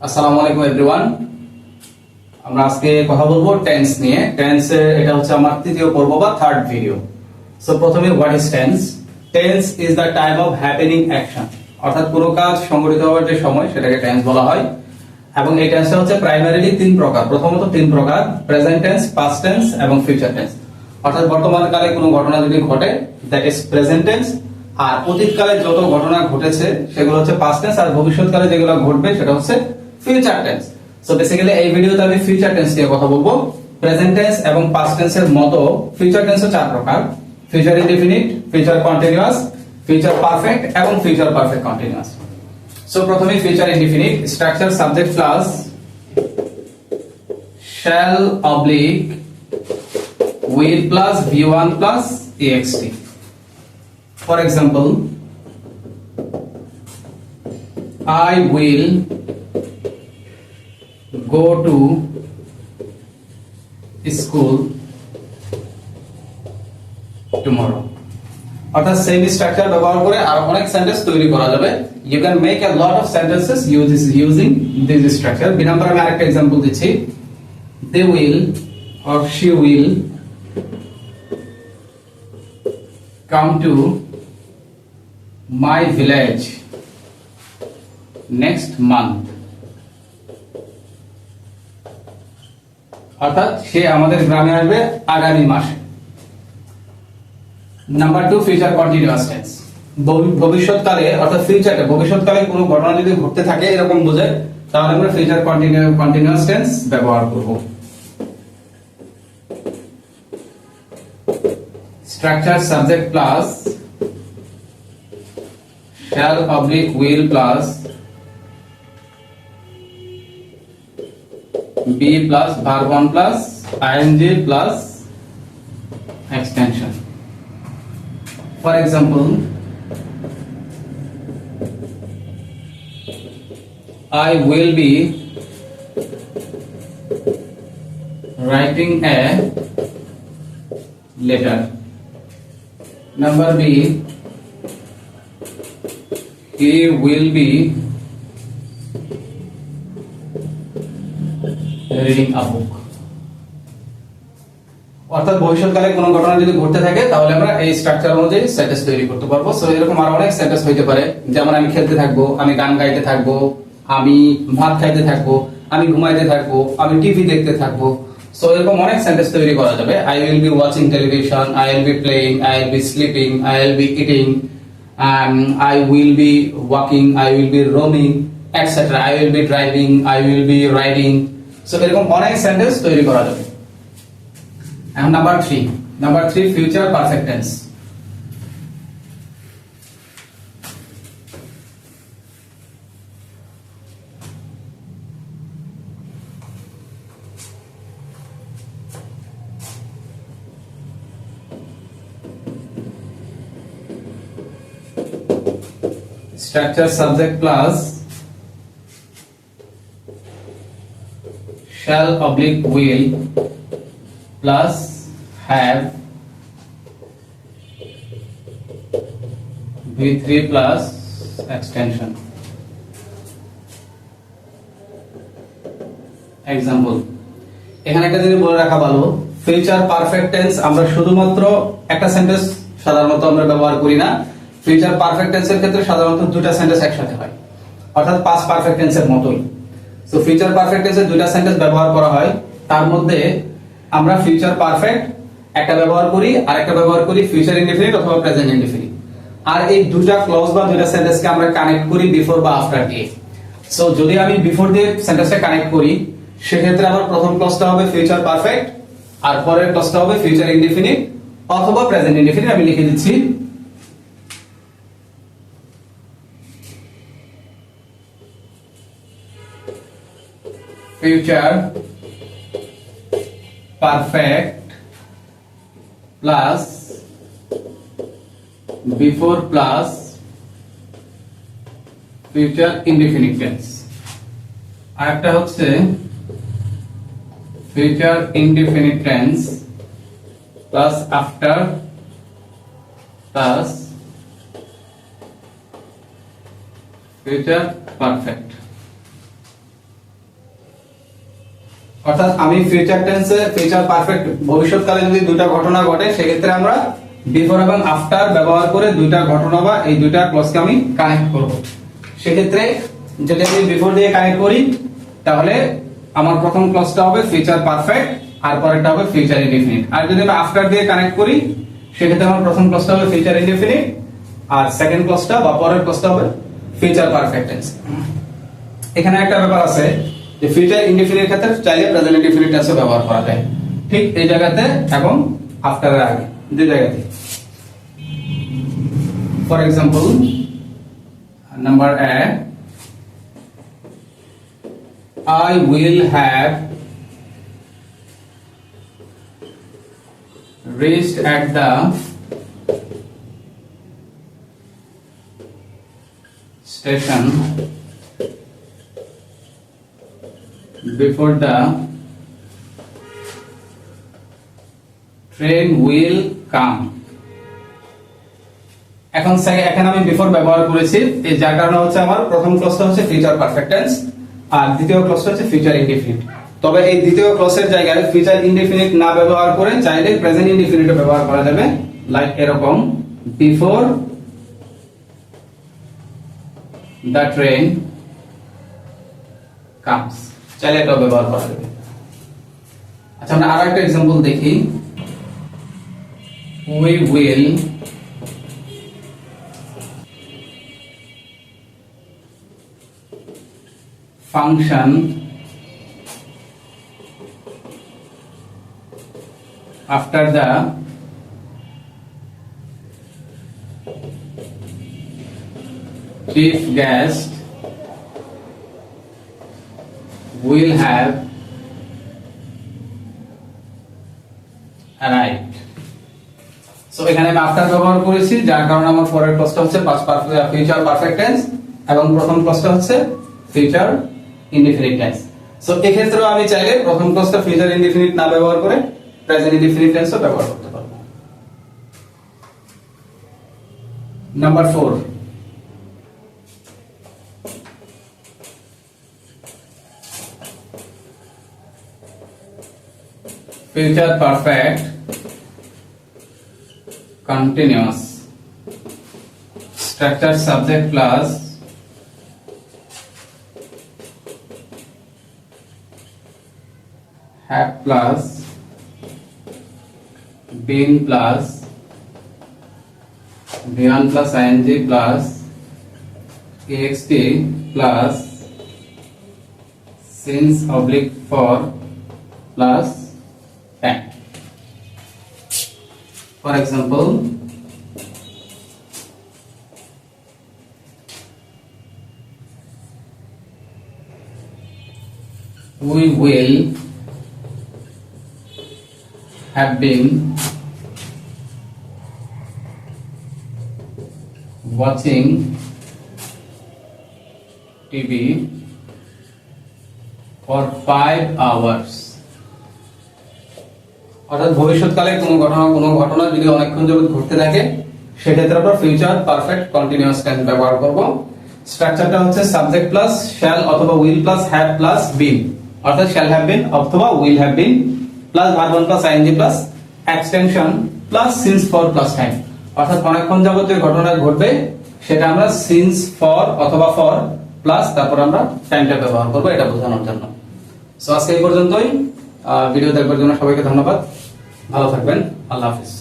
আসসালামু আলাইকুম এভরিওয়ান। আমরা আজকে কথা বলবো টেন্স নিয়ে। টেন্স এটা হচ্ছে আমার তৃতীয় পর্ব বা থার্ড ভিডিও। সো প্রথমে what is tense? Tense is the time of happening action, অর্থাৎ কোনো কাজ সংঘটিত হওয়ার যে সময় সেটাকে টেন্স বলা হয়। এবং এই টেন্সটা হচ্ছে প্রাইমারিলি তিন প্রকার। প্রথমত তিন প্রকার: প্রেজেন্ট টেন্স, পাস্ট টেন্স এবং ফিউচার টেন্স। অর্থাৎ বর্তমান কালে কোনো ঘটনা যদি ঘটে দ্যাট ইজ প্রেজেন্ট টেন্স, আর অতীতকালে যত ঘটনা ঘটেছে সেগুলো হচ্ছে পাস্ট টেন্স, আর ভবিষ্যৎকালে যেগুলো ঘটবে সেটা হচ্ছে ফিউচার টেন্স। সো বেসিক্যালি এই ভিডিওতে আমি ফিউচার টেন্স নিয়ে কথা বলবো। প্রেজেন্ট টেন্স এবং পাস্ট টেন্সের মতো ফিউচার টেন্সও চার প্রকার: future indefinite, future continuous, future perfect এবং ফিউচার পারফেক্ট কন্টিনিউয়াস। সো প্রথমে future indefinite. Structure subject plus shall oblique will plus v1 plus ext. For example, I will go to school tomorrow. অর্থাৎ same structure ব্যবহার করে আর অনেক sentence তৈরি করা যাবে। You can make a lot of sentences using this structure. বিনাম্বার আমি আরেকটা एग्जांपल দিচ্ছি। They will or she will come to my village next month. অর্থাৎ সে আমাদের গ্রামে আসবে আগামী মাসে। Number 2, future continuous tense. ভবিষ্যৎকালে অর্থাৎ ফিউচারে ভবিষ্যৎকালে কোনো ঘটনা যদি ঘটতে থাকে এরকম বোঝায়, তাহলে আমরা ফিউচার কন্টিনিউয়াস টেন্স ব্যবহার করব। Structure subject plus shall oblique will plus be plus verb 1 plus ing plus extension. For example, I will be writing a letter. Number B, he will be reading a book. অর্থাৎ ভবিষ্যৎকালে কোনো ঘটনা যদি ঘটতে থাকে তাহলে আমরা এই স্ট্রাকচার অনুযায়ী সেন্টেন্স তৈরি করতে পারবো। সো এরকম আরো অনেক সেন্টেন্স হইতে পারে, যেমন আমি খেলতে থাকবো, আমি গান গাইতে থাকবো, আমি ভাত খাইতে থাকবো, আমি ঘুমাইতে থাকবো, আমি টিভি দেখতে থাকবো। সো এরকম অনেক সেন্টেন্স তৈরি করা যাবে। I will be watching television, I will be playing, I will be sleeping, I will be eating, I will be walking, I will be roaming, etc. I will be driving, I will be riding. So এরকম অনেক sentence তৈরি করা যাবে। And number 3, future perfect tense. Structure subject plus shall oblique will plus have v3 plus extension. Example, এখানে একটা জিনিস বলে রাখা ভালো, ফিউচার পারফেক্ট টেন্স আমরা শুধুমাত্র একটা সেন্টেন্স সাধারণত আমরা ব্যবহার করি না। ফিউচার পারফেক্ট টেন্সের ক্ষেত্রে সাধারণত দুটো সেন্টেন্স একসাথে হয়, অর্থাৎ পাস্ট পারফেক্ট টেন্সের মতোই। সো ফিউচার পারফেক্ট টেন্সে দুটো সেন্টেন্স ব্যবহার করা হয়, তার মধ্যে আমরা ফিউচার পারফেক্ট একটা ব্যবহার করি আর একটা ব্যবহার করি ফিউচার ইনডিফিনিট অথবা প্রেজেন্ট ইনডিফিনিট। আর এই দুটো ক্লজ বা দুটো সেন্টেন্সকে আমরা কানেক্ট করি বিফোর বা আফটার দিয়ে। সো যদি আমি বিফোর দিয়ে সেন্টেন্সটা কানেক্ট করি সেক্ষেত্রে আমার প্রথম ক্লজটা হবে ফিউচার পারফেক্ট আর পরের ক্লজটা হবে ফিউচার ইনডিফিনিট অথবা প্রেজেন্ট ইনডিফিনিট। আমি লিখে দিচ্ছি future perfect plus before plus future indefinite tense। আরেকটা হচ্ছে future indefinite tense plus after plus future perfect। অর্থাৎ আমি ফিউচার টেন্সে ফিউচার পারফেক্ট ভবিষ্যৎকালে যদি দুইটা ঘটনা ঘটে সেক্ষেত্রে আমরা বিফোর এবং আফটার ব্যবহার করে দুইটা ঘটনা বা এই দুইটা ক্লজকে আমি কানেক্ট করব। সেক্ষেত্রে যদি আমি বিফোর দিয়ে কানেক্ট করি তাহলে আমার প্রথম ক্লজটা হবে ফিউচার পারফেক্ট আর পরেরটা হবে ফিউচার ইনডিফিনিট। আর যদি আমি আফটার দিয়ে কানেক্ট করি সেক্ষেত্রে আমার প্রথম ক্লজটা হবে ফিউচার ইনডিফিনিট আর সেকেন্ড ক্লজটা বা পরের ক্লজটা হবে ফিউচার পারফেক্ট টেন্স। এখানে একটা ব্যাপার আছে যে ফিউচার ইনডিফিনিট ক্ষেত্রে চাইলে প্রেজেন্ট ইনডিফিনিট টেন্সও ব্যবহার করা যায়, ঠিক এই জায়গাতে এবং আফটারের আগে দুই জায়গাতে। For example number A, I will have reached at the station before the train will come. এখন এখানে আমি বিফোর ব্যবহার করেছি, এই যার কারণে হচ্ছে আমার প্রথম ক্লজটা হচ্ছে ফিউচার পারফেক্ট টেন্স আর দ্বিতীয় ক্লজটা হচ্ছে ফিউচার ইনডিফিনিট। তবে এই দ্বিতীয় ক্লজের জায়গায় ফিউচার ইনডিফিনিট না ব্যবহার করে চাইলে প্রেজেন্ট ইনডিফিনিট ব্যবহার করা যাবে, লাইক এরকম বিফোর দ্য ট্রেন কামস, চাইলে এটাও ব্যবহার করা যাবে। আচ্ছা আমরা আরো একটা एग्जांपल দেখি। We will function after the chief guest will have arrived. So এখানে আমি আফটার ব্যবহার করেছি যার কারণে আমার পরের ক্লজটা হচ্ছে ফিউচার পারফেক্ট টেন্স এবং প্রথম ক্লজটা হচ্ছে ফিউচার ইনডিফিনিট টেন্স। সো এই ক্ষেত্রেও আমি চাইলে প্রথম ক্লজটা ফিউচার ইনডিফিনিট না ব্যবহার করে প্রেজেন্ট ইনডিফিনিট টেন্সও ব্যবহার করতে পারবো। Number 4, future perfect continuous structure subject plus have plus been plus v1 plus ing plus ext plus since oblique for plus and. For example, we will have been watching TV for 5 hours. অর্থাৎ ভবিষ্যৎকালে কোনো ঘটনা যদি অনেকক্ষণ যাবত ঘটতে থাকে সেক্ষেত্রে আমরা ফিউচার পারফেক্ট কন্টিনিউয়াস টেন্স ব্যবহার করব। স্ট্রাকচারটা হচ্ছে সাবজেক্ট প্লাস শ্যাল অথবা will plus have plus been, অর্থাৎ শ্যাল হ্যাভ বিন অথবা will have been plus verb one plus ING plus extension plus since for plus time. অর্থাৎ অনেকক্ষণ যাবত যে ঘটনা ঘটবে সেটা আমরা সিন্স ফর অথবা ফর প্লাস তারপর আমরা টাইমটা ব্যবহার করব এটা বোঝানোর জন্য। সো আজকে এই পর্যন্তই। ভিডিও দেখার জন্য সবাইকে ধন্যবাদ, ভালো থাকবেন, আল্লাহ হাফেজ।